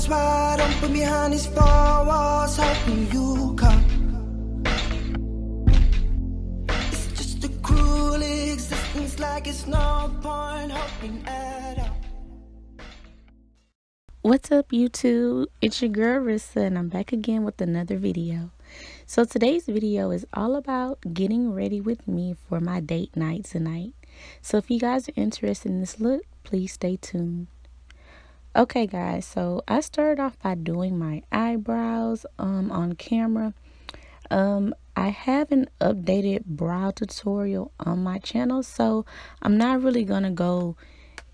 That's why I don't put behind these four walls hoping you come. It's just a cruel existence, like it's no point hoping at all. What's up, YouTube? It's your girl Rissa, and I'm back again with another video. So today's video is all about getting ready with me for my date night tonight. So if you guys are interested in this look, please stay tuned. Okay guys, so I started off by doing my eyebrows on camera. I have an updated brow tutorial on my channel, so I'm not really gonna go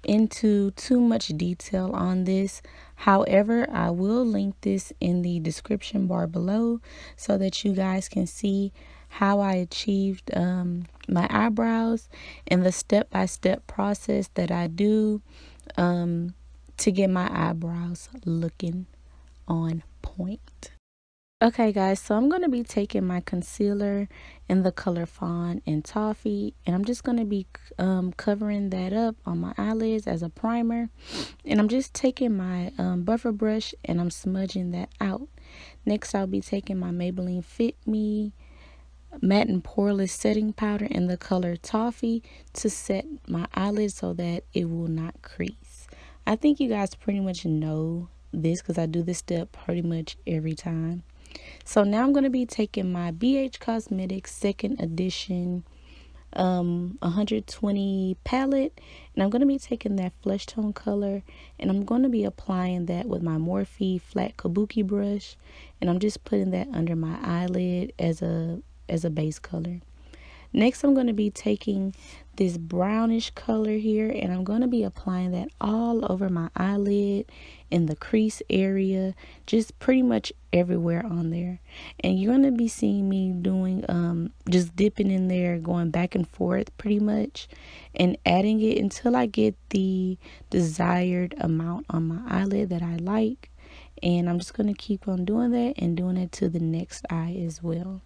into too much detail on this. However, I will link this in the description bar below so that you guys can see how I achieved my eyebrows and the step-by-step process that I do to get my eyebrows looking on point. Okay guys, so I'm going to be taking my concealer in the color Fawn and Toffee, and I'm just going to be covering that up on my eyelids as a primer. And I'm just taking my buffer brush and I'm smudging that out. Next, I'll be taking my Mayballine Fit Me Matte and Poreless setting powder in the color Toffee to set my eyelids so that it will not crease. I think you guys pretty much know this because I do this step pretty much every time. So now I'm going to be taking my BH Cosmetics second edition 120 palette, and I'm going to be taking that flesh tone color, and I'm going to be applying that with my Morphe flat kabuki brush, and I'm just putting that under my eyelid as a base color. Next, I'm going to be taking this brownish color here, and I'm going to be applying that all over my eyelid, in the crease area, just pretty much everywhere on there. And you're going to be seeing me doing just dipping in there, going back and forth pretty much, and adding it until I get the desired amount on my eyelid that I like. And I'm just going to keep on doing that and doing it to the next eye as well.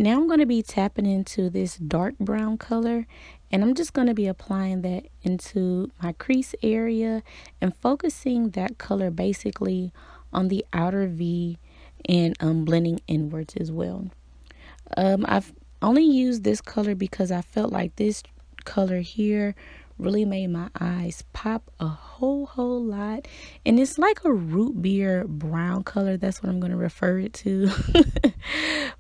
Now I'm going to be tapping into this dark brown color, and I'm just going to be applying that into my crease area and focusing that color basically on the outer V and blending inwards as well. I've only used this color because I felt like this color here really made my eyes pop a whole lot, and it's like a root beer brown color. That's what I'm going to refer it to.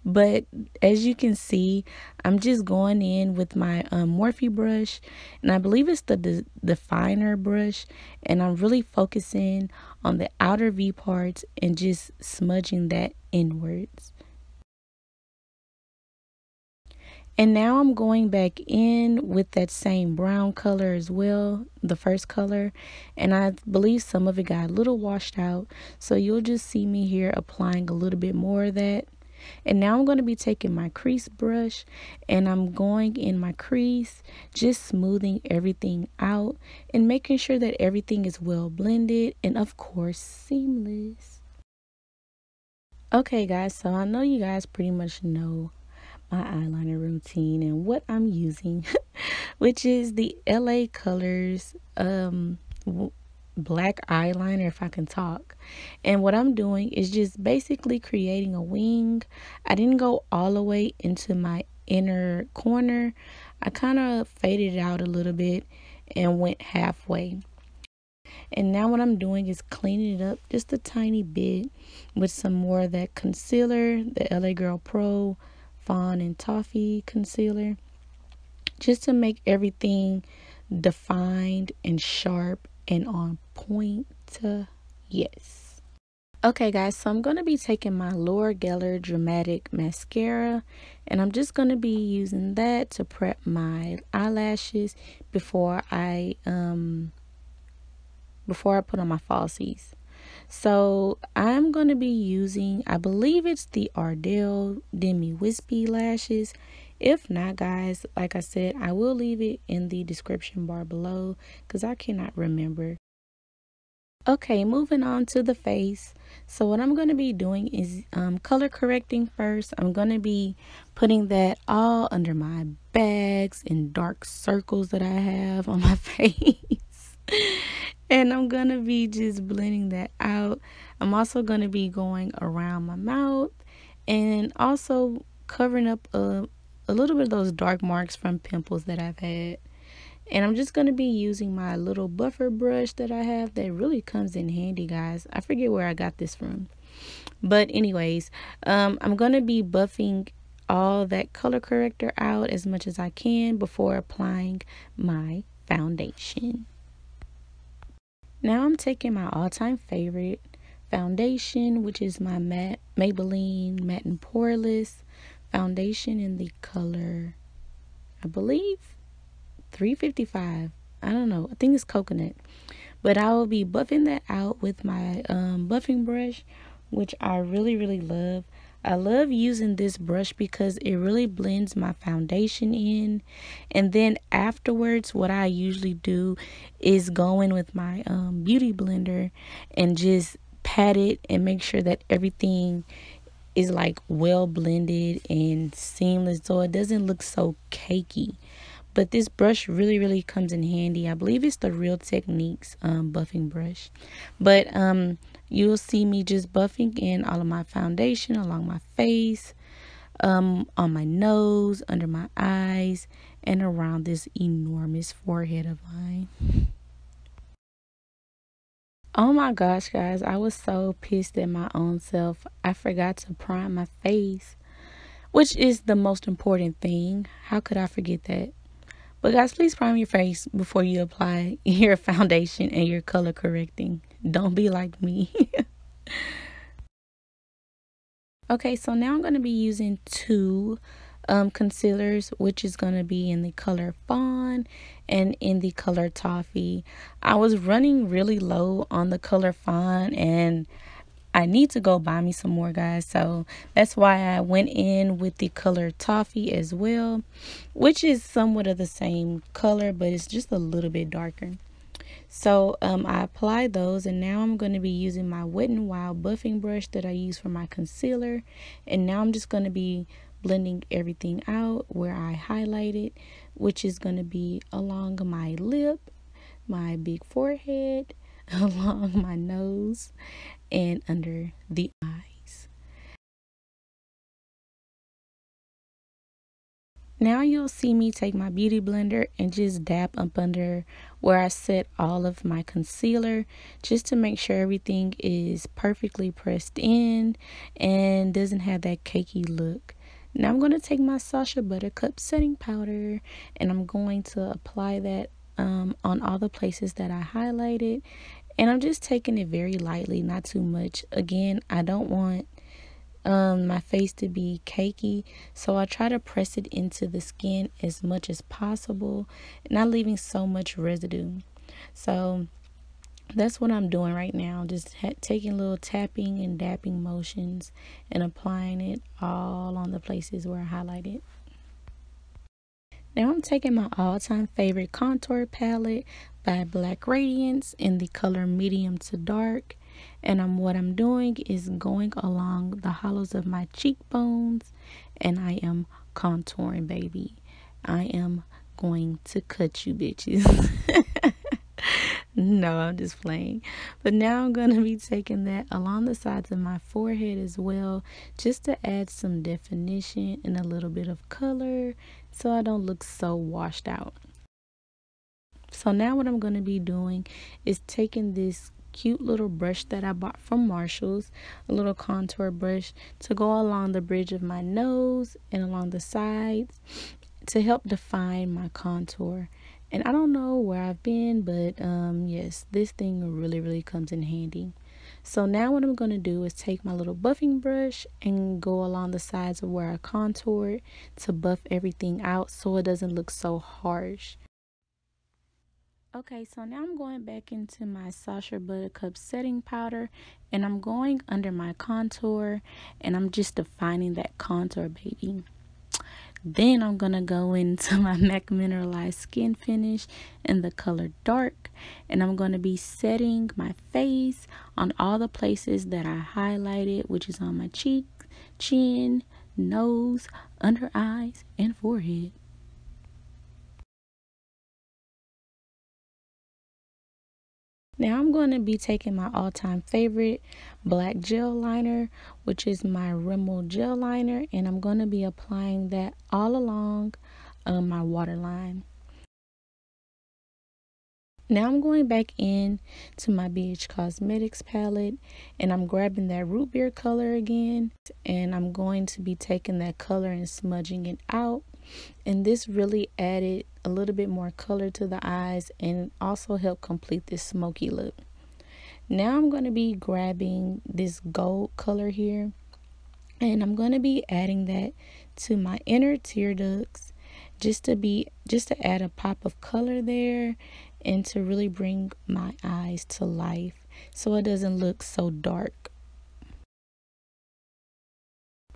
But as you can see, I'm just going in with my Morphe brush, and I believe it's the definer brush, and I'm really focusing on the outer V parts and just smudging that inwards. And now I'm going back in with that same brown color as well, the first color, and I believe some of it got a little washed out, so you'll just see me here applying a little bit more of that. And now I'm going to be taking my crease brush, and I'm going in my crease, just smoothing everything out and making sure that everything is well blended and of course seamless. Okay guys, so I know you guys pretty much know my eyeliner routine and what I'm using, which is the LA Colors black eyeliner, if I can talk. And what I'm doing is just basically creating a wing. I didn't go all the way into my inner corner. I kind of faded it out a little bit and went halfway. And now what I'm doing is cleaning it up just a tiny bit with some more of that concealer, the LA Girl Pro Fawn and Toffee concealer, just to make everything defined and sharp and on point. Yes. Okay guys, so I'm going to be taking my Laura Geller Dramatic Mascara, and I'm just going to be using that to prep my eyelashes before I put on my falsies. So I'm going to be using, I believe it's the Ardell Demi Wispy lashes. If not, guys, like I said, I will leave it in the description bar below because I cannot remember. Okay, moving on to the face. So what I'm going to be doing is color correcting first. I'm going to be putting that all under my bags and dark circles that I have on my face. And I'm gonna be just blending that out. I'm also gonna be going around my mouth and also covering up a little bit of those dark marks from pimples that I've had. And I'm just going to be using my little buffer brush that I have that really comes in handy, guys. I forget where I got this from. But anyways, I'm going to be buffing all that color corrector out as much as I can before applying my foundation. Now I'm taking my all-time favorite foundation, which is my Maybelline Matte and Poreless foundation in the color, I believe, 355. I don't know. I think it's coconut. But I will be buffing that out with my buffing brush, which I really, really love. I love using this brush because it really blends my foundation in. And then afterwards, what I usually do is go in with my beauty blender and just pat it and make sure that everything is like well blended and seamless so it doesn't look so cakey. But this brush really, really comes in handy. I believe it's the Real Techniques buffing brush. But you'll see me just buffing in all of my foundation along my face, on my nose, under my eyes, and around this enormous forehead of mine. Oh my gosh, guys, I was so pissed at my own self. I forgot to prime my face, which is the most important thing. How could I forget that? But guys, please prime your face before you apply your foundation and your color correcting. Don't be like me. Okay, so now I'm going to be using two concealers, which is going to be in the color Fawn and in the color Toffee. I was running really low on the color Fawn and I need to go buy me some more, guys. So that's why I went in with the color Toffee as well, which is somewhat of the same color, but it's just a little bit darker. So I applied those, and now I'm going to be using my Wet n Wild buffing brush that I use for my concealer. And now I'm just going to be blending everything out where I highlighted, which is going to be along my lip, my big forehead, along my nose, and under the eyes. Now you'll see me take my beauty blender and just dab up under where I set all of my concealer, just to make sure everything is perfectly pressed in and doesn't have that cakey look. Now I'm going to take my Sacha Buttercup setting powder and I'm going to apply that on all the places that I highlighted. And I'm just taking it very lightly, not too much. Again, I don't want my face to be cakey, so I try to press it into the skin as much as possible, not leaving so much residue. So that's what I'm doing right now, just taking little tapping and dapping motions and applying it all on the places where I highlighted. Now I'm taking my all-time favorite contour palette by Black Radiance in the color medium to dark. And what I'm doing is going along the hollows of my cheekbones and I am contouring, baby. I am going to cut you bitches. No, I'm just playing. But now I'm going to be taking that along the sides of my forehead as well, just to add some definition and a little bit of color so I don't look so washed out. So now what I'm going to be doing is taking this cute little brush that I bought from Marshall's, a little contour brush, to go along the bridge of my nose and along the sides to help define my contour. And I don't know where I've been, but yes, this thing really, really comes in handy. So now what I'm going to do is take my little buffing brush and go along the sides of where I contoured to buff everything out so it doesn't look so harsh. Okay, so now I'm going back into my Sacha Buttercup setting powder and I'm going under my contour and I'm just defining that contour, baby. Then I'm going to go into my MAC Mineralized Skin Finish in the color dark. And I'm going to be setting my face on all the places that I highlighted, which is on my cheek, chin, nose, under eyes, and forehead. Now I'm going to be taking my all-time favorite black gel liner, which is my Rimmel gel liner, and I'm going to be applying that all along my waterline. Now I'm going back in to my BH Cosmetics palette, and I'm grabbing that root beer color again, and I'm going to be taking that color and smudging it out. And this really added a little bit more color to the eyes and also helped complete this smoky look. Now I'm going to be grabbing this gold color here, and I'm going to be adding that to my inner tear ducts just to add a pop of color there and to really bring my eyes to life so it doesn't look so dark.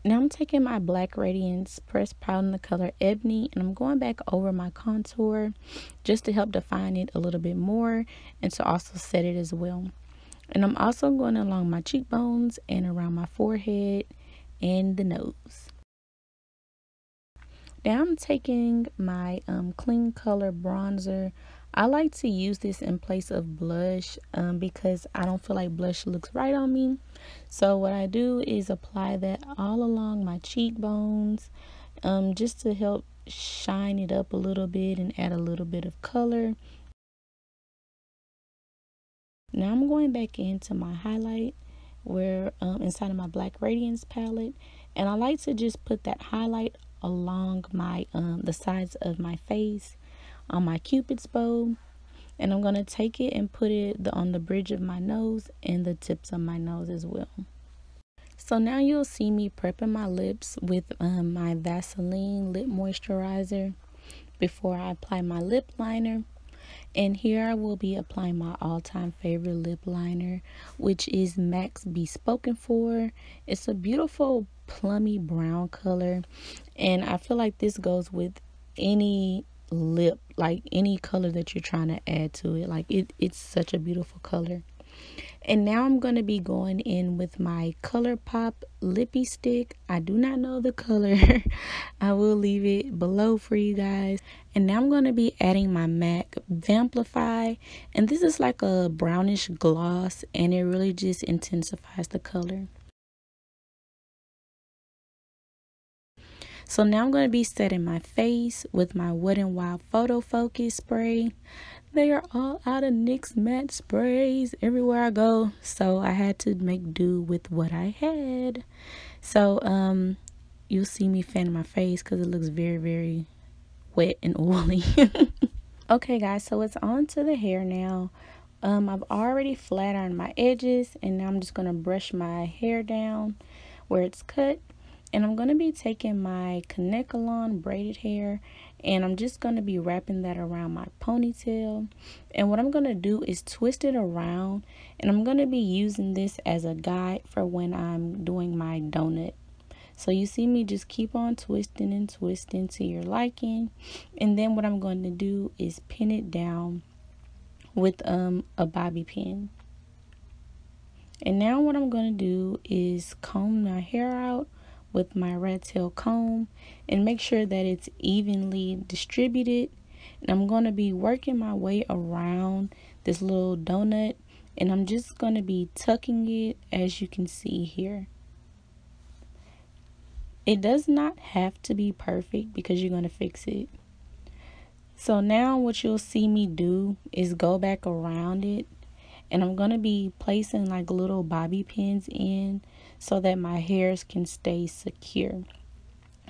Now I'm taking my black Radiance pressed powder in the color Ebony, and I'm going back over my contour just to help define it a little bit more and to also set it as well. And I'm also going along my cheekbones and around my forehead and the nose. Now I'm taking my Kleancolor bronzer. I like to use this in place of blush because I don't feel like blush looks right on me. So what I do is apply that all along my cheekbones just to help shine it up a little bit and add a little bit of color. Now I'm going back into my highlight where inside of my black Radiance palette, and I like to just put that highlight along my the sides of my face on my Cupid's bow, and I'm going to take it and put it on the bridge of my nose and the tips of my nose as well. So now you'll see me prepping my lips with my Vasaline lip moisturizer before I apply my lip liner. And here I will be applying my all-time favorite lip liner, which is MAC's BeSpoken For. It's a beautiful plummy brown color, and I feel like this goes with any lip, like any color that you're trying to add to it. Like it's such a beautiful color. And now I'm going to be going in with my ColourPop Lippie stick. I do not know the color. I will leave it below for you guys. And now I'm going to be adding my MAC Vamplify. And this is like a brownish gloss, and it really just intensifies the color. So now I'm going to be setting my face with my Wet n Wild Photo Focus spray. They are all out of NYX matte sprays everywhere I go, so I had to make do with what I had. So you'll see me fanning my face because it looks very, very wet and oily. Okay guys, so it's on to the hair now. I've already flat ironed my edges, and now I'm just going to brush my hair down where it's cut. And I'm going to be taking my Kleancolor braided hair, and I'm just going to be wrapping that around my ponytail. And what I'm going to do is twist it around, and I'm going to be using this as a guide for when I'm doing my donut. So you see me just keep on twisting and twisting to your liking. And then what I'm going to do is pin it down with a bobby pin. And now what I'm going to do is comb my hair out with my rat tail comb and make sure that it's evenly distributed. And I'm going to be working my way around this little donut, and I'm just going to be tucking it, as you can see here. It does not have to be perfect because you're going to fix it. So now what you'll see me do is go back around it, and I'm going to be placing like little bobby pins in so that my hairs can stay secure.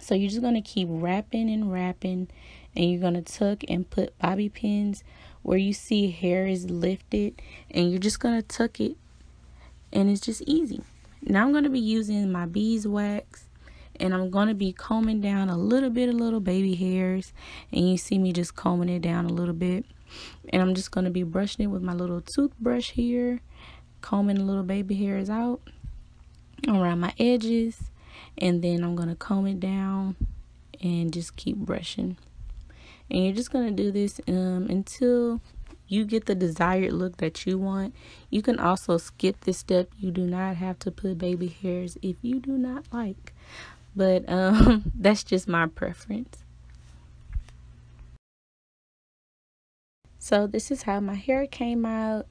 So you're just going to keep wrapping and wrapping, and you're going to tuck and put bobby pins where you see hair is lifted, and you're just going to tuck it, and it's just easy. Now I'm going to be using my beeswax, and I'm going to be combing down a little bit of little baby hairs, and you see me just combing it down a little bit. And I'm just going to be brushing it with my little toothbrush here, combing the little baby hairs out around my edges, and then I'm going to comb it down and just keep brushing. And you're just going to do this until you get the desired look that you want. You can also skip this step. You do not have to put baby hairs if you do not like, but that's just my preference. So this is how my hair came out,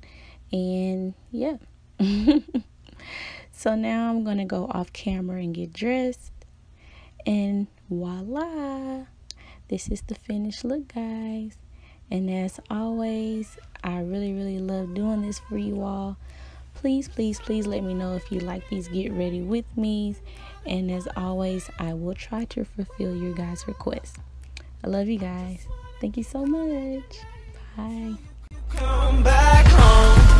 And yeah. So now I'm gonna go off camera and get dressed, and voila, this is the finished look, guys. And as always, I really love doing this for you all. Please let me know if you like these get ready with me's, and as always, I will try to fulfill your guys' requests. I love you guys. Thank you so much. Bye. Come back home.